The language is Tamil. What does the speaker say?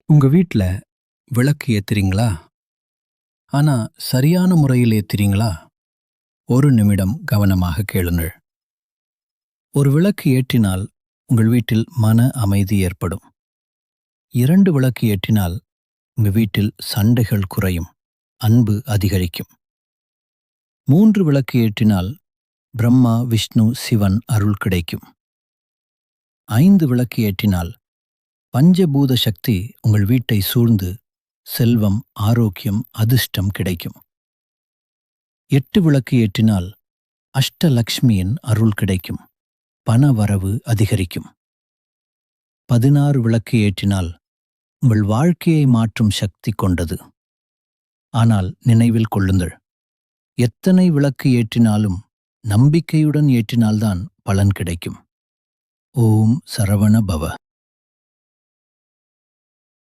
உங்க வீட்ல விளக்கு ஏத்துறீங்களா? ஆனா சரியான முறையில் ஏத்துறீங்களா? ஒரு நிமிடம் கவனமாக கேளுங்கள். ஒரு விளக்கு ஏற்றினால் உங்கள் வீட்டில் மன அமைதி ஏற்படும். 2 விளக்கு ஏற்றினால் உங்க வீட்டில் சண்டைகள் குறையும், அன்பு அதிகரிக்கும். 3 விளக்கு ஏற்றினால் பிரம்மா, விஷ்ணு, சிவன் அருள் கிடைக்கும். 5 விளக்கு ஏற்றினால் பஞ்சபூத சக்தி உங்கள் வீட்டை சூழ்ந்து செல்வம், ஆரோக்கியம், அதிர்ஷ்டம் கிடைக்கும். 8 விளக்கு ஏற்றினால் அஷ்டலக்ஷ்மியின் அருள் கிடைக்கும், பண வரவு அதிகரிக்கும். 16 விளக்கு ஏற்றினால் உங்கள் வாழ்க்கையை மாற்றும் சக்தி கொண்டது. ஆனால் நினைவில் கொள்ளுங்கள், எத்தனை விளக்கு ஏற்றினாலும் நம்பிக்கையுடன் ஏற்றினால்தான் பலன் கிடைக்கும். ஓம் சரவண பவ.